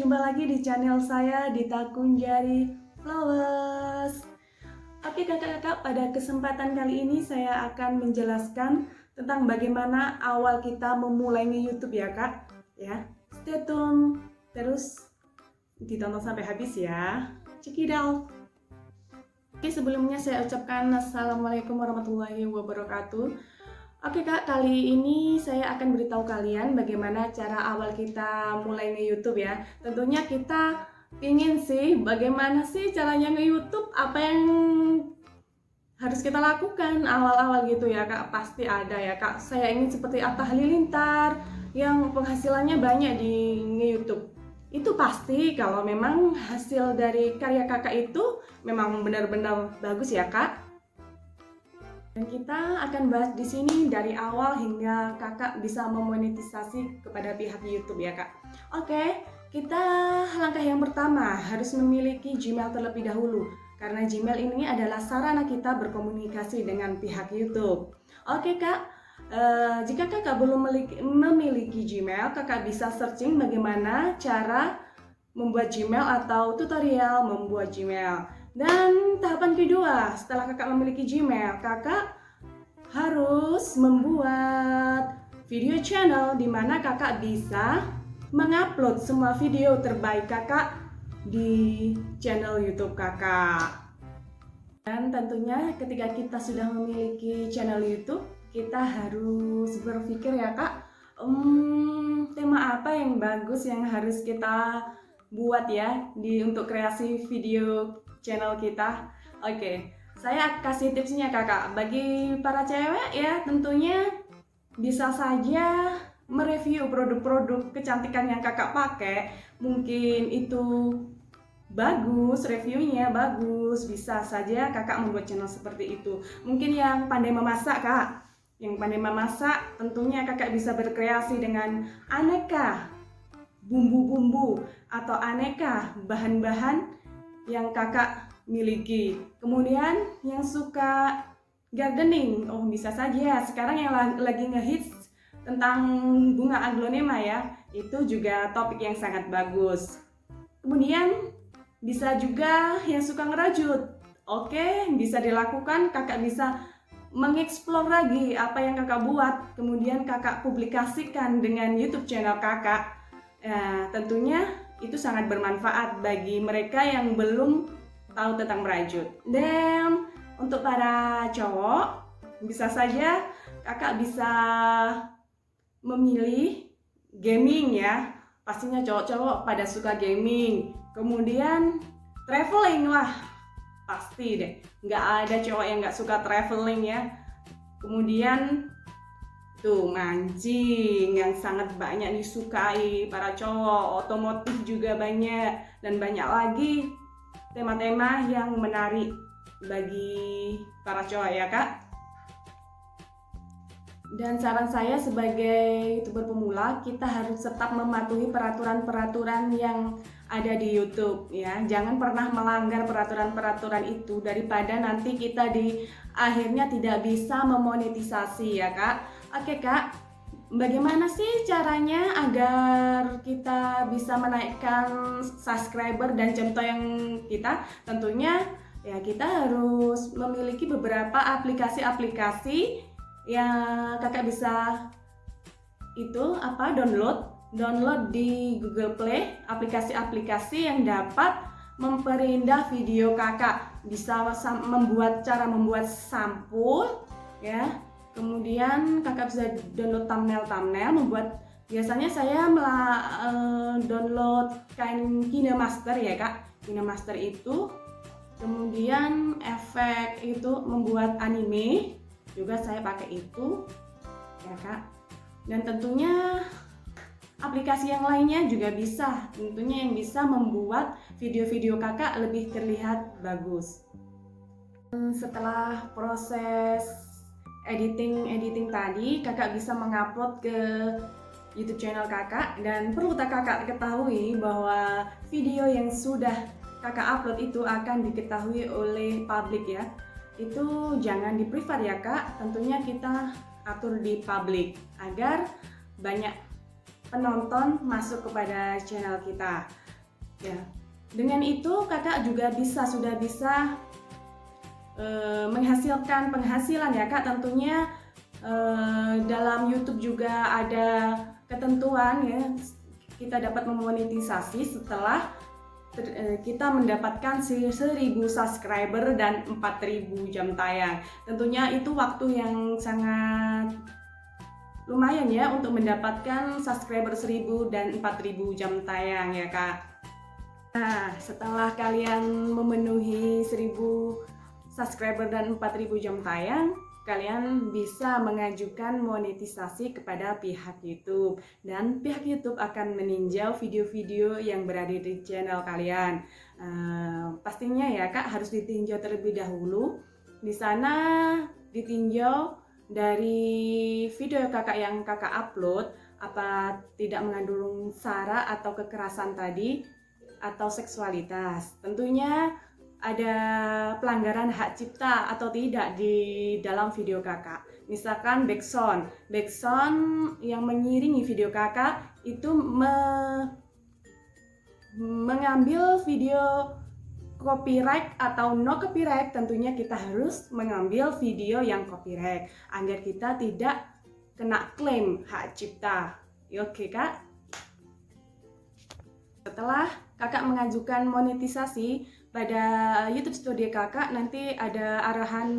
jumpa lagi di channel saya Dita Kunjari Flowers. Oke kakak-kakak, pada kesempatan kali ini saya akan menjelaskan tentang bagaimana awal kita memulai YouTube ya kak. Ya, stay tune terus ditonton sampai habis ya. Check it out. Oke, sebelumnya saya ucapkan Assalamualaikum warahmatullahi wabarakatuh. Oke kak, kali ini saya akan beritahu kalian bagaimana cara awal kita mulai nge-YouTube ya. Tentunya kita ingin sih bagaimana sih caranya nge-YouTube, apa yang harus kita lakukan awal-awal gitu ya kak. Pasti ada ya kak, saya ingin seperti Atta Halilintar yang penghasilannya banyak di nge-YouTube. Itu pasti kalau memang hasil dari karya kakak itu memang benar-benar bagus ya kak. Dan kita akan bahas di sini dari awal hingga kakak bisa memonetisasi kepada pihak YouTube ya kak. Oke, kita langkah yang pertama harus memiliki Gmail terlebih dahulu. Karena Gmail ini adalah sarana kita berkomunikasi dengan pihak YouTube. Oke kak, jika kakak belum memiliki Gmail, kakak bisa searching bagaimana cara membuat Gmail atau tutorial membuat Gmail. Dan tahapan kedua, setelah kakak memiliki Gmail, kakak harus membuat video channel di mana kakak bisa mengupload semua video terbaik kakak di channel YouTube kakak. Dan tentunya ketika kita sudah memiliki channel YouTube, kita harus berpikir ya kak, tema apa yang bagus yang harus kita buat ya untuk kreasi video channel kita. Oke, saya kasih tipsnya kakak. Bagi para cewek ya tentunya bisa saja mereview produk-produk kecantikan yang kakak pakai. Mungkin itu bagus, reviewnya bagus, bisa saja kakak membuat channel seperti itu. Mungkin yang pandai memasak kak, yang pandai memasak tentunya kakak bisa berkreasi dengan aneka bumbu-bumbu atau aneka bahan-bahan yang kakak miliki. Kemudian yang suka gardening, oh bisa saja sekarang yang lagi ngehits tentang bunga aglonema ya, itu juga topik yang sangat bagus. Kemudian bisa juga yang suka ngerajut, oke bisa dilakukan, kakak bisa mengeksplor lagi apa yang kakak buat, kemudian kakak publikasikan dengan YouTube channel kakak. Tentunya itu sangat bermanfaat bagi mereka yang belum tahu tentang merajut. Dan untuk para cowok, bisa saja kakak bisa memilih gaming ya. Pastinya cowok-cowok pada suka gaming. Kemudian traveling lah, pasti deh. Nggak ada cowok yang nggak suka traveling ya. Kemudian tuh mancing yang sangat banyak disukai para cowok, otomotif juga banyak, dan banyak lagi tema-tema yang menarik bagi para cowok ya kak. Dan saran saya sebagai YouTuber pemula, kita harus tetap mematuhi peraturan-peraturan yang ada di YouTube ya. Jangan pernah melanggar peraturan-peraturan itu daripada nanti kita di akhirnya tidak bisa memonetisasi ya kak. Oke kak, bagaimana sih caranya agar kita bisa menaikkan subscriber dan jam tayang kita? Tentunya ya kita harus memiliki beberapa aplikasi-aplikasi yang kakak bisa download di Google Play, aplikasi-aplikasi yang dapat memperindah video kakak. Bisa cara membuat sampul ya. Kemudian kakak bisa download thumbnail, membuat, biasanya saya download kain KineMaster ya kak. KineMaster itu, kemudian efek itu membuat anime juga saya pakai itu ya kak. Dan tentunya aplikasi yang lainnya juga bisa, tentunya yang bisa membuat video-video kakak lebih terlihat bagus. Setelah proses editing tadi, kakak bisa mengupload ke YouTube channel kakak. Dan perlu kakak ketahui bahwa video yang sudah kakak upload itu akan diketahui oleh publik ya. Itu jangan di private ya kak, tentunya kita atur di publik agar banyak penonton masuk kepada channel kita. Ya, dengan itu kakak juga sudah bisa menghasilkan penghasilan ya kak. Tentunya dalam YouTube juga ada ketentuan ya, kita dapat memonetisasi setelah kita mendapatkan 1000 subscriber dan 4000 jam tayang. Tentunya itu waktu yang sangat lumayan ya untuk mendapatkan subscriber 1000 dan 4000 jam tayang ya kak. Nah, setelah kalian memenuhi 1000 subscriber dan 4000 jam tayang, kalian bisa mengajukan monetisasi kepada pihak YouTube, dan pihak YouTube akan meninjau video-video yang berada di channel kalian. Pastinya ya kak, harus ditinjau terlebih dahulu. Di sana ditinjau dari video kakak yang kakak upload, apa tidak mengandung sara atau kekerasan tadi atau seksualitas. Tentunya ada pelanggaran hak cipta atau tidak di dalam video kakak. Misalkan backsound yang mengiringi video kakak itu mengambil video copyright atau no copyright. Tentunya kita harus mengambil video yang copyright agar kita tidak kena klaim hak cipta. Oke kak? Setelah kakak mengajukan monetisasi pada YouTube Studio kakak, nanti ada arahan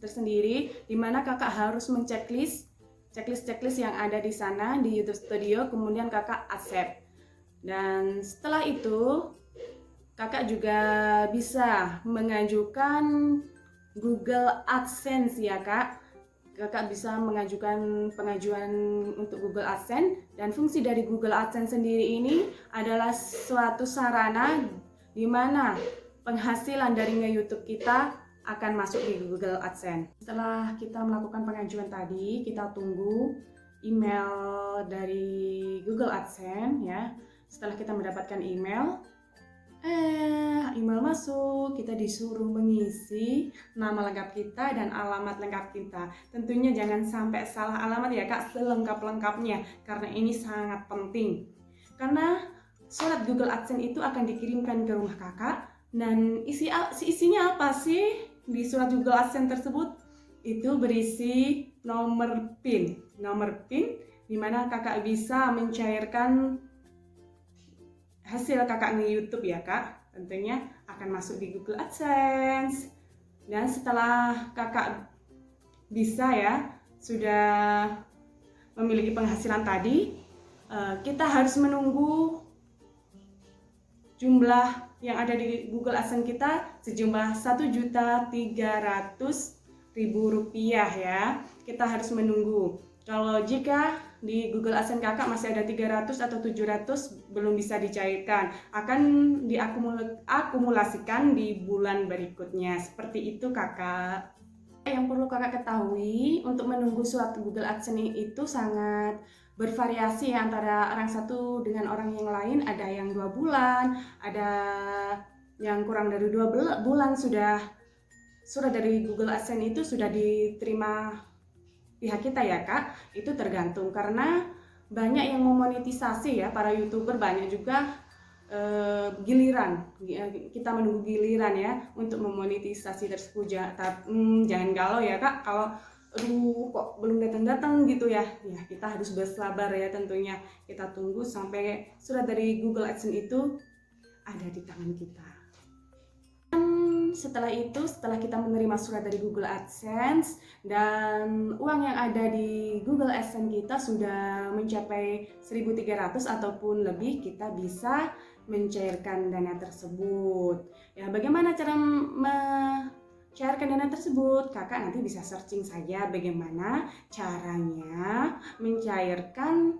tersendiri di mana kakak harus checklist yang ada di sana di YouTube Studio, kemudian kakak accept. Dan setelah itu kakak juga bisa mengajukan Google AdSense ya kak. Kakak bisa mengajukan pengajuan untuk Google AdSense, dan fungsi dari Google AdSense sendiri ini adalah suatu sarana di mana penghasilan dari nge-YouTube kita akan masuk di Google AdSense. Setelah kita melakukan pengajuan tadi, kita tunggu email dari Google AdSense ya. Setelah kita mendapatkan email masuk, kita disuruh mengisi nama lengkap kita dan alamat lengkap kita. Tentunya jangan sampai salah alamat ya kak, selengkap-lengkapnya, karena ini sangat penting. Karena surat Google AdSense itu akan dikirimkan ke rumah kakak, dan isinya apa sih di surat Google AdSense tersebut? Itu berisi nomor PIN di mana kakak bisa mencairkan hasil kakak nge-YouTube ya kak. Tentunya akan masuk di Google AdSense. Dan setelah kakak bisa ya, sudah memiliki penghasilan tadi, kita harus menunggu jumlah yang ada di Google AdSense kita sejumlah Rp1.300.000 ya. Kita harus menunggu. Kalau jika di Google AdSense kakak masih ada 300 atau 700 belum bisa dicairkan, akan diakumulasikan di bulan berikutnya. Seperti itu kakak. Yang perlu kakak ketahui, untuk menunggu surat Google AdSense itu sangat bervariasi ya, antara orang satu dengan orang yang lain. Ada yang 2 bulan, ada yang kurang dari 2 bulan sudah surat dari Google AdSense itu sudah diterima pihak kita ya kak. Itu tergantung, karena banyak yang memonetisasi ya, para YouTuber, banyak juga giliran, kita menunggu giliran ya untuk memonetisasi tersebut. Jangan galau ya kak, kalau aduh kok belum datang gitu ya, kita harus bersabar ya. Tentunya kita tunggu sampai surat dari Google AdSense itu ada di tangan kita. Setelah itu, setelah kita menerima surat dari Google AdSense dan uang yang ada di Google AdSense kita sudah mencapai 1.300 ataupun lebih, kita bisa mencairkan dana tersebut. Ya, bagaimana cara mencairkan dana tersebut? Kakak nanti bisa searching saja bagaimana caranya mencairkan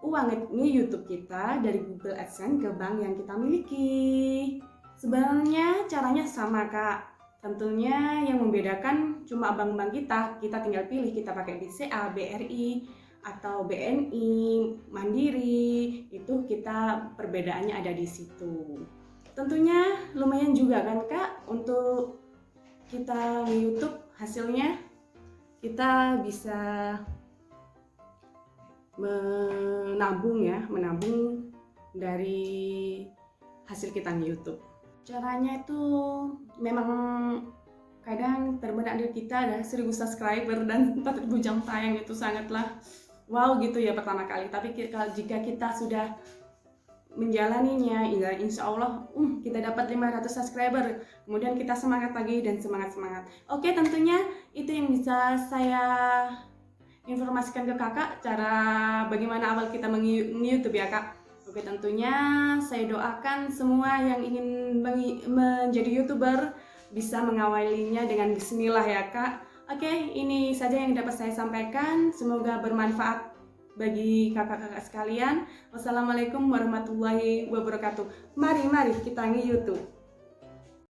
uang ini YouTube kita dari Google AdSense ke bank yang kita miliki. Sebenarnya caranya sama kak, tentunya yang membedakan cuma bank-bank kita tinggal pilih kita pakai BCA, BRI, atau BNI, Mandiri. Itu kita perbedaannya ada di situ. Tentunya lumayan juga kan kak, untuk kita di YouTube hasilnya kita bisa menabung dari hasil kita nge-YouTube. Caranya itu memang kadang terbenak di kita ada 1000 subscriber dan 4000 jam tayang, itu sangatlah wow gitu ya pertama kali. Tapi jika kita sudah menjalaninya, ya insya Allah kita dapat 500 subscriber, kemudian kita semangat lagi dan semangat. Oke, tentunya itu yang bisa saya informasikan ke kakak, cara bagaimana awal kita meng-YouTube ya kak. Oke, tentunya saya doakan semua yang ingin menjadi YouTuber bisa mengawalinya dengan bismillah ya kak. Oke, ini saja yang dapat saya sampaikan, semoga bermanfaat bagi kakak-kakak sekalian. Wassalamualaikum warahmatullahi wabarakatuh. Mari kita nge-YouTube.